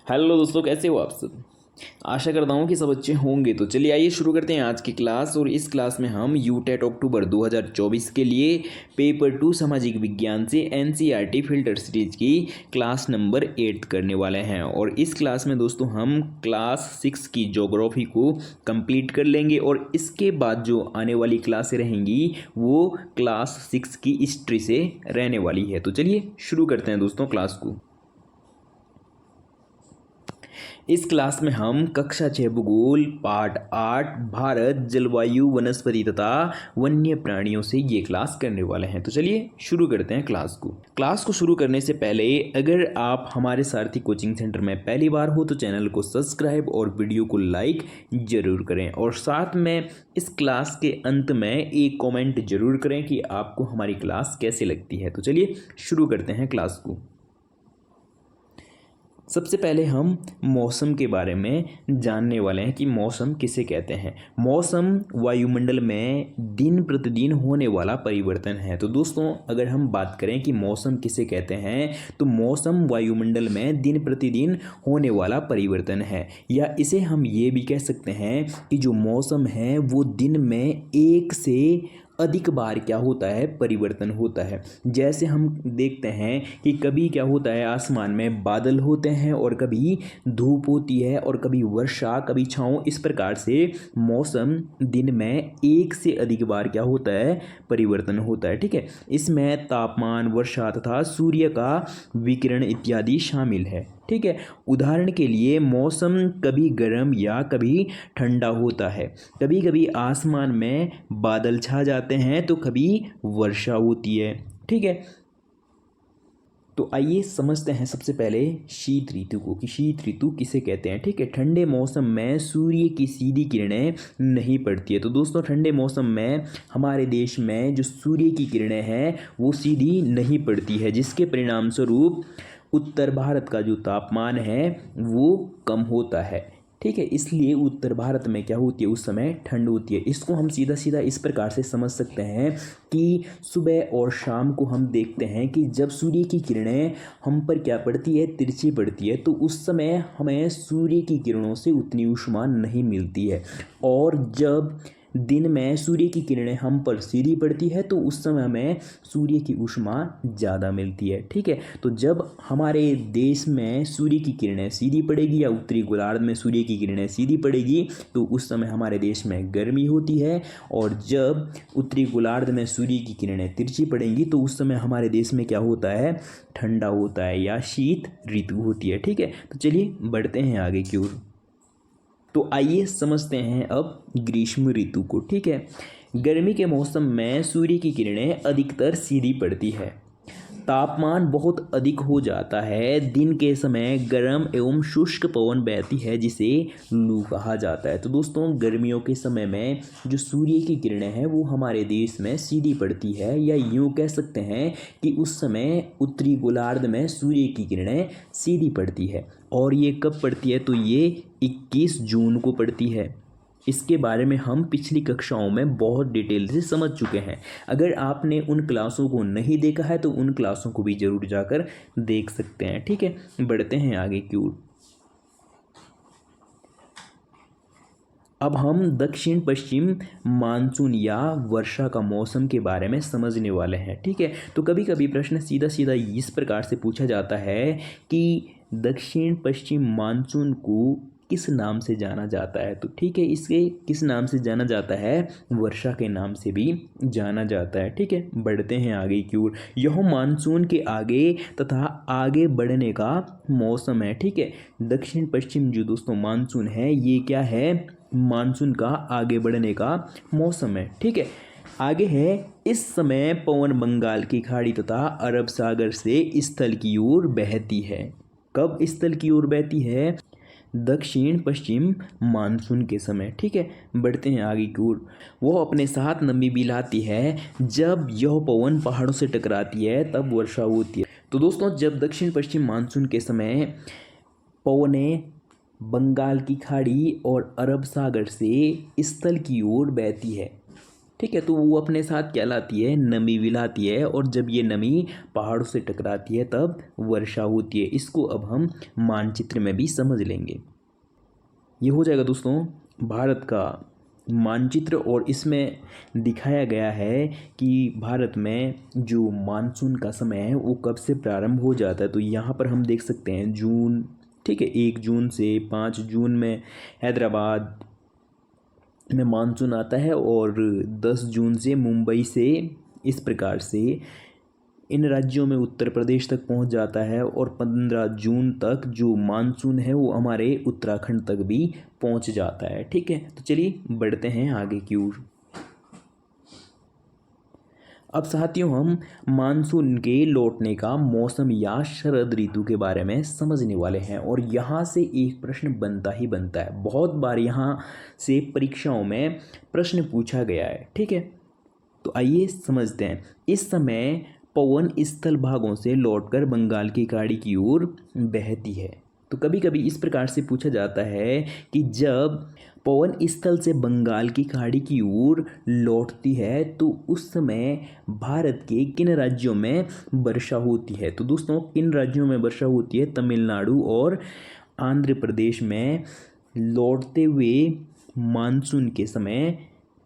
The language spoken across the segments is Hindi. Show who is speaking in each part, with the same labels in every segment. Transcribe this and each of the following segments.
Speaker 1: हेलो दोस्तों, कैसे हो आप सब। आशा करता हूँ कि सब अच्छे होंगे। तो चलिए आइए शुरू करते हैं आज की क्लास। और इस क्लास में हम यूटेट अक्टूबर 2024 के लिए पेपर 2 सामाजिक विज्ञान से एनसीईआरटी फिल्टर सीरीज की क्लास नंबर 8 करने वाले हैं। और इस क्लास में दोस्तों हम क्लास 6 की ज्योग्राफी को कंप्लीट कर लेंगे और इसके बाद जो आने वाली क्लासें रहेंगी वो क्लास 6 की हिस्ट्री से रहने वाली है। तो चलिए शुरू करते हैं दोस्तों क्लास को। इस क्लास में हम कक्षा 6 भूगोल पार्ट 8 भारत जलवायु वनस्पति तथा वन्य प्राणियों से ये क्लास करने वाले हैं। तो चलिए शुरू करते हैं क्लास को शुरू करने से पहले अगर आप हमारे सारथी कोचिंग सेंटर में पहली बार हो तो चैनल को सब्सक्राइब और वीडियो को लाइक जरूर करें। और साथ में इस क्लास के अंत में एक कमेंट जरूर करें कि आपको हमारी क्लास कैसे लगती है। तो चलिए शुरू करते हैं क्लास को। सबसे पहले हम मौसम के बारे में जानने वाले हैं कि मौसम किसे कहते हैं। मौसम वायुमंडल में दिन प्रतिदिन होने वाला परिवर्तन है। तो दोस्तों अगर हम बात करें कि मौसम किसे कहते हैं तो मौसम वायुमंडल में दिन प्रतिदिन होने वाला परिवर्तन है, या इसे हम ये भी कह सकते हैं कि जो मौसम है वो दिन में एक से अधिक बार क्या होता है, परिवर्तन होता है। जैसे हम देखते हैं कि कभी क्या होता है, आसमान में बादल होते हैं और कभी धूप होती है और कभी वर्षा कभी छाँव। इस प्रकार से मौसम दिन में एक से अधिक बार क्या होता है, परिवर्तन होता है। ठीक है, इसमें तापमान, वर्षा तथा सूर्य का विकिरण इत्यादि शामिल है। ठीक है, उदाहरण के लिए मौसम कभी गर्म या कभी ठंडा होता है। कभी कभी आसमान में बादल छा जाते हैं तो कभी वर्षा होती है। ठीक है, तो आइए समझते हैं सबसे पहले शीत ऋतु को कि शीत ऋतु किसे कहते हैं। ठीक है, ठंडे मौसम में सूर्य की सीधी किरणें नहीं पड़ती है। तो दोस्तों ठंडे मौसम में हमारे देश में जो सूर्य की किरणें हैं वो सीधी नहीं पड़ती है, जिसके परिणाम स्वरूप उत्तर भारत का जो तापमान है वो कम होता है। ठीक है, इसलिए उत्तर भारत में क्या होती है, उस समय ठंड होती है। इसको हम सीधा सीधा इस प्रकार से समझ सकते हैं कि सुबह और शाम को हम देखते हैं कि जब सूर्य की किरणें हम पर क्या पड़ती है, तिरछी पड़ती है, तो उस समय हमें सूर्य की किरणों से उतनी ऊष्मा नहीं मिलती है। और जब दिन में सूर्य की किरणें हम पर सीधी पड़ती है तो उस समय हमें सूर्य की ऊष्मा ज़्यादा मिलती है। ठीक है, तो जब हमारे देश में सूर्य की किरणें सीधी पड़ेगी या उत्तरी गोलार्ध में सूर्य की किरणें सीधी पड़ेगी तो उस समय हमारे देश में गर्मी होती है। और जब उत्तरी गोलार्ध में सूर्य की किरणें तिरछी पड़ेंगी तो उस समय हमारे देश में क्या होता है, ठंडा होता है या शीत ऋतु होती है। ठीक है, तो चलिए बढ़ते हैं आगे की ओर। तो आइए समझते हैं अब ग्रीष्म ऋतु को। ठीक है, गर्मी के मौसम में सूर्य की किरणें अधिकतर सीधी पड़ती है, तापमान बहुत अधिक हो जाता है, दिन के समय गर्म एवं शुष्क पवन बहती है जिसे लू कहा जाता है। तो दोस्तों गर्मियों के समय में जो सूर्य की किरणें हैं वो हमारे देश में सीधी पड़ती है, या यूँ कह सकते हैं कि उस समय उत्तरी गोलार्ध में सूर्य की किरणें सीधी पड़ती है। और ये कब पड़ती है, तो ये 21 जून को पड़ती है। इसके बारे में हम पिछली कक्षाओं में बहुत डिटेल से समझ चुके हैं। अगर आपने उन क्लासों को नहीं देखा है तो उन क्लासों को भी जरूर जाकर देख सकते हैं। ठीक है, बढ़ते हैं आगे की ओर। अब हम दक्षिण पश्चिम मानसून या वर्षा का मौसम के बारे में समझने वाले हैं। ठीक है, तो कभी कभी प्रश्न सीधा सीधा इस प्रकार से पूछा जाता है कि दक्षिण पश्चिम मानसून को किस नाम से जाना जाता है। तो ठीक है, इसके किस नाम से जाना जाता है, वर्षा के नाम से भी जाना जाता है। ठीक है, बढ़ते हैं आगे की ओर। यह मानसून के आगे तथा आगे बढ़ने का मौसम है। ठीक है, दक्षिण पश्चिम जो दोस्तों मानसून है ये क्या है, मानसून का आगे बढ़ने का मौसम है। ठीक है, आगे है इस समय पवन बंगाल की खाड़ी तथा अरब सागर से स्थल की ओर बहती है। कब स्थल की ओर बहती है, दक्षिण पश्चिम मानसून के समय। ठीक है, बढ़ते हैं आगे की ओर। वह अपने साथ नमी भी लाती है, जब यह पवन पहाड़ों से टकराती है तब वर्षा होती है। तो दोस्तों जब दक्षिण पश्चिम मानसून के समय पवनें बंगाल की खाड़ी और अरब सागर से स्थल की ओर बहती है ठीक है। तो वो अपने साथ क्या लाती है, नमी भी लाती है, और जब ये नमी पहाड़ों से टकराती है तब वर्षा होती है। इसको अब हम मानचित्र में भी समझ लेंगे। ये हो जाएगा दोस्तों भारत का मानचित्र, और इसमें दिखाया गया है कि भारत में जो मानसून का समय है वो कब से प्रारंभ हो जाता है। तो यहाँ पर हम देख सकते हैं जून, ठीक है, 1 जून से 5 जून में हैदराबाद में मानसून आता है, और 10 जून से मुंबई से, इस प्रकार से इन राज्यों में उत्तर प्रदेश तक पहुंच जाता है, और 15 जून तक जो मानसून है वो हमारे उत्तराखंड तक भी पहुंच जाता है। ठीक है, तो चलिए बढ़ते हैं आगे की ओर। अब साथियों हम मानसून के लौटने का मौसम या शरद ऋतु के बारे में समझने वाले हैं, और यहाँ से एक प्रश्न बनता ही बनता है। बहुत बार यहाँ से परीक्षाओं में प्रश्न पूछा गया है। ठीक है, तो आइए समझते हैं। इस समय पवन स्थल भागों से लौटकर बंगाल की खाड़ी की ओर बहती है। तो कभी कभी इस प्रकार से पूछा जाता है कि जब पवन स्थल से बंगाल की खाड़ी की ओर लौटती है तो उस समय भारत के किन राज्यों में वर्षा होती है। तो दोस्तों किन राज्यों में वर्षा होती है, तमिलनाडु और आंध्र प्रदेश में लौटते हुए मानसून के समय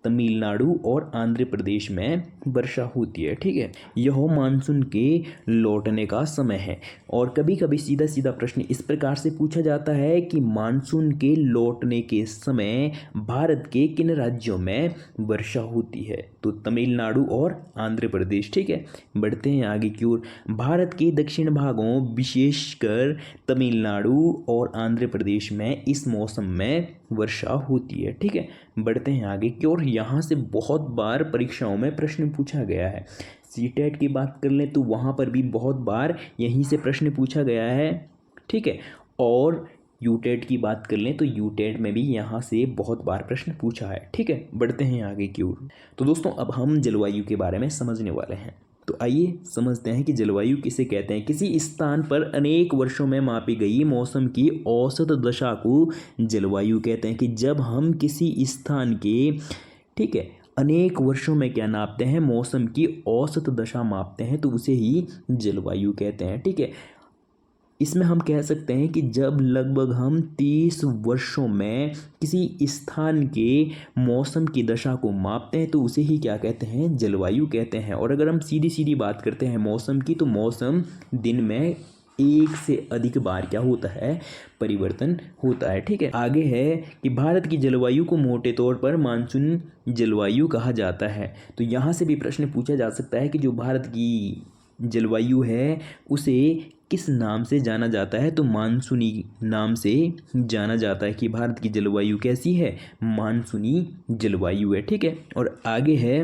Speaker 1: तमिलनाडु और आंध्र प्रदेश में वर्षा होती है। ठीक है, यह मानसून के लौटने का समय है। और कभी कभी सीधा सीधा प्रश्न इस प्रकार से पूछा जाता है कि मानसून के लौटने के समय भारत के किन राज्यों में वर्षा होती है। तो तमिलनाडु और आंध्र प्रदेश। ठीक है, बढ़ते हैं आगे की ओर। भारत के दक्षिण भागों विशेषकर तमिलनाडु और आंध्र प्रदेश में इस मौसम में वर्षा होती है। ठीक है, बढ़ते हैं आगे की ओर। यहाँ से बहुत बार परीक्षाओं में प्रश्न पूछा गया है। सीटेट की बात कर लें तो वहाँ पर भी बहुत बार यहीं से प्रश्न पूछा गया है। ठीक है, और यूटेट की बात कर लें तो यूटेट में भी यहाँ से बहुत बार प्रश्न पूछा है। ठीक है, बढ़ते हैं आगे की ओर। तो दोस्तों अब हम जलवायु के बारे में समझने वाले हैं। तो आइए समझते हैं कि जलवायु किसे कहते हैं। किसी स्थान पर अनेक वर्षों में मापी गई मौसम की औसत दशा को जलवायु कहते हैं। कि जब हम किसी स्थान के, ठीक है, अनेक वर्षों में क्या नापते हैं, मौसम की औसत दशा मापते हैं, तो उसे ही जलवायु कहते हैं। ठीक है, इसमें हम कह सकते हैं कि जब लगभग हम 30 वर्षों में किसी स्थान के मौसम की दशा को मापते हैं तो उसे ही क्या कहते हैं, जलवायु कहते हैं। और अगर हम सीधी सीधी बात करते हैं मौसम की, तो मौसम दिन में एक से अधिक बार क्या होता है, परिवर्तन होता है। ठीक है, आगे है कि भारत की जलवायु को मोटे तौर पर मानसून जलवायु कहा जाता है। तो यहाँ से भी प्रश्न पूछा जा सकता है कि जो भारत की जलवायु है उसे किस नाम से जाना जाता है। तो मानसूनी नाम से जाना जाता है कि भारत की जलवायु कैसी है, मानसूनी जलवायु है। ठीक है, और आगे है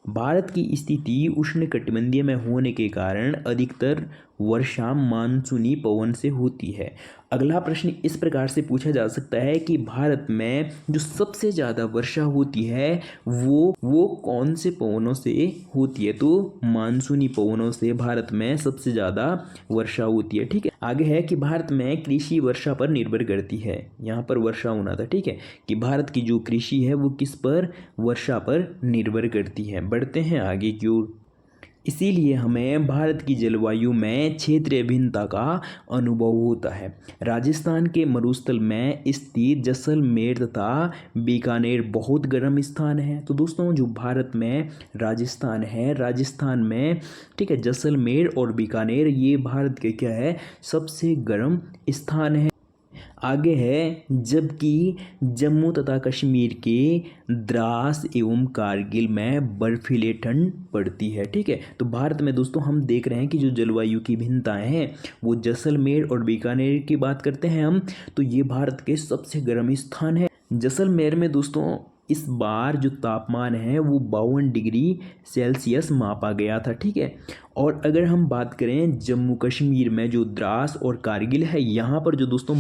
Speaker 1: भारत की स्थिति उष्णकटिबंधीय में होने के कारण अधिकतर वर्षा मानसूनी पवन से होती है। अगला प्रश्न इस प्रकार से पूछा जा सकता है कि भारत में जो सबसे ज़्यादा वर्षा होती है वो कौन से पवनों से होती है। तो मानसूनी पवनों से भारत में सबसे ज़्यादा वर्षा होती है। ठीक है, आगे है कि भारत में कृषि वर्षा पर निर्भर करती है। यहाँ पर वर्षा होना था। ठीक है, कि भारत की जो कृषि है वो किस पर, वर्षा पर निर्भर करती है। बढ़ते हैं आगे की ओर। इसीलिए हमें भारत की जलवायु में क्षेत्रीय भिन्नता का अनुभव होता है। राजस्थान के मरुस्थल में स्थित जैसलमेर तथा बीकानेर बहुत गर्म स्थान है। तो दोस्तों जो भारत में राजस्थान है, राजस्थान में, ठीक है, जैसलमेर और बीकानेर ये भारत के क्या है, सबसे गर्म स्थान है। आगे है जबकि जम्मू तथा कश्मीर के द्रास एवं कारगिल में बर्फीली ठंड पड़ती है। ठीक है, तो भारत में दोस्तों हम देख रहे हैं कि जो जलवायु की भिन्नताएं हैं वो जैसलमेर और बीकानेर की बात करते हैं हम, तो ये भारत के सबसे गर्म स्थान है। जैसलमेर में दोस्तों इस बार जो तापमान है वो 52 डिग्री सेल्सियस मापा गया था। ठीक है, और अगर हम बात करें जम्मू कश्मीर में जो द्रास और कारगिल है, यहाँ पर जो दोस्तों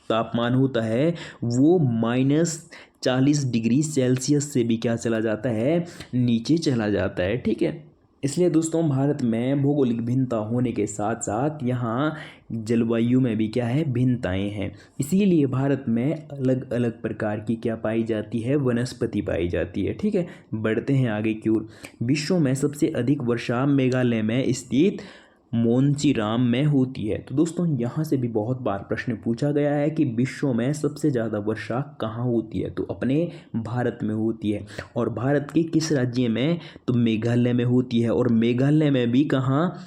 Speaker 1: तापमान होता है वो -40 डिग्री सेल्सियस से भी क्या चला जाता है, नीचे चला जाता है। ठीक है, इसलिए दोस्तों भारत में भौगोलिक भिन्नता होने के साथ साथ यहाँ जलवायु में भी क्या है, भिन्नताएं हैं। इसीलिए भारत में अलग अलग प्रकार की क्या पाई जाती है, वनस्पति पाई जाती है। ठीक है, बढ़ते हैं आगे की ओर। विश्व में सबसे अधिक वर्षा मेघालय में स्थित मोंचिराम में होती है। तो दोस्तों यहाँ से भी बहुत बार प्रश्न पूछा गया है कि विश्व में सबसे ज़्यादा वर्षा कहाँ होती है, तो अपने भारत में होती है। और भारत के किस राज्य में, तो मेघालय में होती है। और मेघालय में भी कहाँ,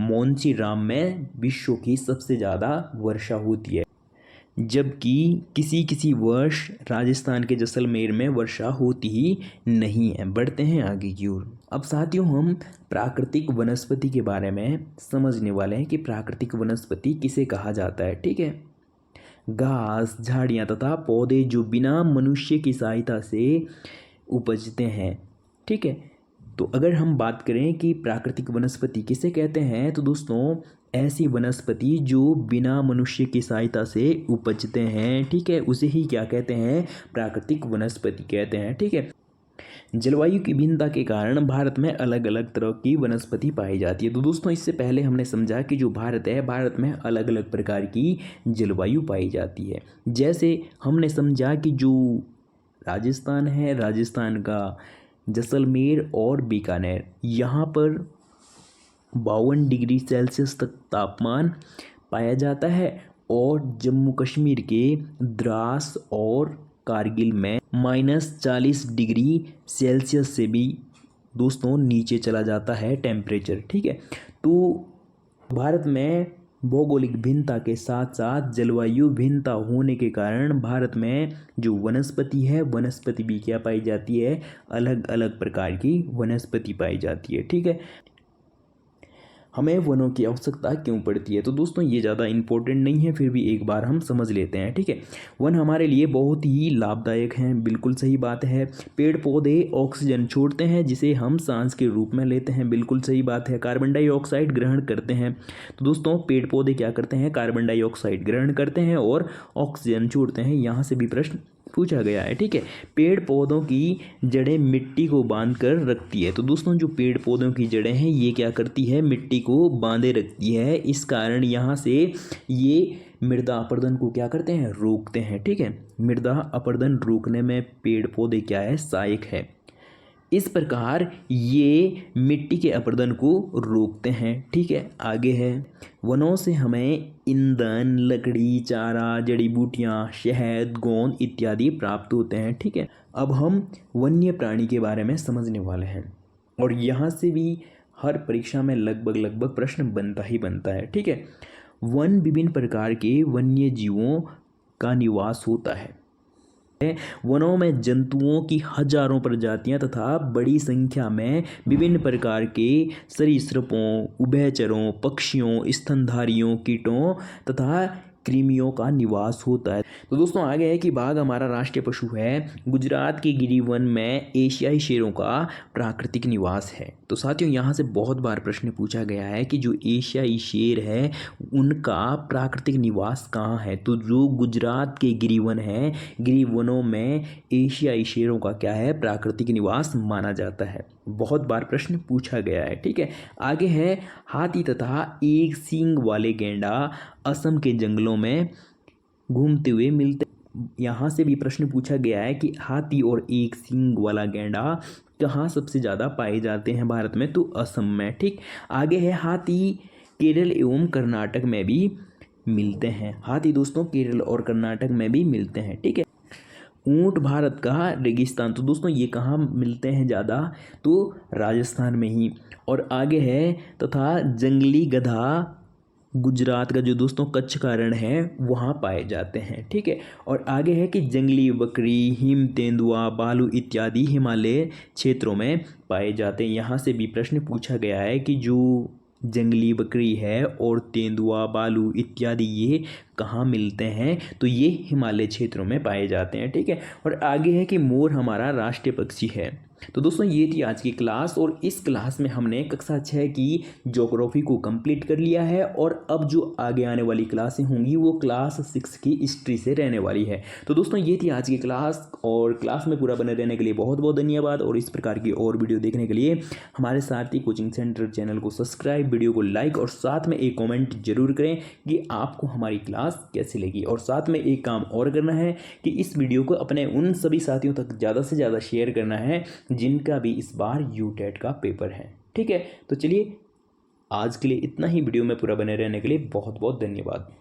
Speaker 1: मोंचिराम में विश्व की सबसे ज़्यादा वर्षा होती है। जबकि किसी किसी वर्ष राजस्थान के जैसलमेर में वर्षा होती ही नहीं है। बढ़ते हैं आगे की ओर। अब साथियों हम प्राकृतिक वनस्पति के बारे में समझने वाले हैं कि प्राकृतिक वनस्पति किसे कहा जाता है। ठीक है, घास, झाड़ियाँ तथा पौधे जो बिना मनुष्य की सहायता से उपजते हैं। ठीक है, तो अगर हम बात करें कि प्राकृतिक वनस्पति किसे कहते हैं, तो दोस्तों ऐसी वनस्पति जो बिना मनुष्य की सहायता से उपजते हैं, ठीक है, उसे ही क्या कहते हैं, प्राकृतिक वनस्पति कहते हैं। ठीक है, जलवायु की भिन्नता के कारण भारत में अलग अलग तरह की वनस्पति पाई जाती है। तो दोस्तों इससे पहले हमने समझा कि जो भारत है, भारत में अलग अलग प्रकार की जलवायु पाई जाती है। जैसे हमने समझा कि जो राजस्थान है, राजस्थान का जैसलमेर और बीकानेर, यहाँ पर 52 डिग्री सेल्सियस तक तापमान पाया जाता है। और जम्मू कश्मीर के द्रास और कारगिल में -40 डिग्री सेल्सियस से भी दोस्तों नीचे चला जाता है टेम्परेचर। ठीक है, तो भारत में भौगोलिक भिन्नता के साथ साथ जलवायु भिन्नता होने के कारण भारत में जो वनस्पति है, वनस्पति भी क्या पाई जाती है, अलग अलग प्रकार की वनस्पति पाई जाती है। ठीक है, हमें वनों की आवश्यकता क्यों पड़ती है, तो दोस्तों ये ज़्यादा इम्पोर्टेंट नहीं है, फिर भी एक बार हम समझ लेते हैं। ठीक है, वन हमारे लिए बहुत ही लाभदायक हैं, बिल्कुल सही बात है। पेड़ पौधे ऑक्सीजन छोड़ते हैं जिसे हम सांस के रूप में लेते हैं, बिल्कुल सही बात है। कार्बन डाइऑक्साइड ग्रहण करते हैं, तो दोस्तों पेड़ पौधे क्या करते हैं, कार्बन डाइऑक्साइड ग्रहण करते हैं और ऑक्सीजन छोड़ते हैं। यहाँ से भी प्रश्न पूछा गया है। ठीक है, पेड़ पौधों की जड़ें मिट्टी को बांध कर रखती है। तो दोस्तों जो पेड़ पौधों की जड़ें हैं ये क्या करती है, मिट्टी को बांधे रखती है। इस कारण यहाँ से ये मृदा अपरदन को क्या करते हैं, रोकते हैं। ठीक है, मृदा अपरदन रोकने में पेड़ पौधे क्या है, सहायक है। इस प्रकार ये मिट्टी के अपरदन को रोकते हैं। ठीक है, आगे है, वनों से हमें ईंधन, लकड़ी, चारा, जड़ी बूटियाँ, शहद, गोंद इत्यादि प्राप्त होते हैं। ठीक है, अब हम वन्य प्राणी के बारे में समझने वाले हैं और यहाँ से भी हर परीक्षा में लगभग प्रश्न बनता ही बनता है। ठीक है, वन विभिन्न प्रकार के वन्य जीवों का निवास होता है। वनों में जंतुओं की हजारों प्रजातियां तथा बड़ी संख्या में विभिन्न प्रकार के सरीसृपों, उभयचरों, पक्षियों, स्तनधारियों, कीटों तथा कृमियों का निवास होता है। तो दोस्तों आगे है कि बाघ हमारा राष्ट्रीय पशु है। गुजरात के गिरिवन में एशियाई शेरों का प्राकृतिक निवास है। तो साथियों यहाँ से बहुत बार प्रश्न पूछा गया है कि जो एशियाई शेर है उनका प्राकृतिक निवास कहाँ है। तो जो गुजरात के गिरिवन है, गिरिवनों में एशियाई शेरों का क्या है, प्राकृतिक निवास माना जाता है। बहुत बार प्रश्न पूछा गया है। ठीक है, आगे है, हाथी तथा एक सींग वाले गैंडा असम के जंगलों में घूमते हुए मिलते। यहाँ से भी प्रश्न पूछा गया है कि हाथी और एक सींग वाला गैंडा कहाँ सबसे ज़्यादा पाए जाते हैं भारत में, तो असम में। ठीक, आगे है, हाथी केरल एवं कर्नाटक में भी मिलते हैं। हाथी दोस्तों केरल और कर्नाटक में भी मिलते हैं। ठीक है, ऊंट भारत का रेगिस्तान, तो दोस्तों ये कहाँ मिलते हैं ज़्यादा, तो राजस्थान में ही। और आगे है, तथा जंगली गधा गुजरात का जो दोस्तों कच्छ का रण है वहाँ पाए जाते हैं। ठीक है, और आगे है कि जंगली बकरी, हिम तेंदुआ, भालू इत्यादि हिमालय क्षेत्रों में पाए जाते हैं। यहाँ से भी प्रश्न पूछा गया है कि जो जंगली बकरी है और तेंदुआ, भालू इत्यादि ये कहाँ मिलते हैं, तो ये हिमालय क्षेत्रों में पाए जाते हैं। ठीक है, और आगे है कि मोर हमारा राष्ट्रीय पक्षी है। तो दोस्तों ये थी आज की क्लास, और इस क्लास में हमने कक्षा 6 की ज्योग्राफी को कंप्लीट कर लिया है, और अब जो आगे आने वाली क्लासें होंगी वो क्लास 6 की हिस्ट्री से रहने वाली है। तो दोस्तों ये थी आज की क्लास, और क्लास में पूरा बने रहने के लिए बहुत बहुत धन्यवाद। और इस प्रकार की और वीडियो देखने के लिए हमारे सारथी कोचिंग सेंटर चैनल को सब्सक्राइब, वीडियो को लाइक और साथ में एक कॉमेंट जरूर करें कि आपको हमारी क्लास कैसी लगी। और साथ में एक काम और करना है कि इस वीडियो को अपने उन सभी साथियों तक ज़्यादा से ज़्यादा शेयर करना है जिनका भी इस बार यूटेट का पेपर है। ठीक है, तो चलिए आज के लिए इतना ही। वीडियो में पूरा बने रहने के लिए बहुत बहुत धन्यवाद।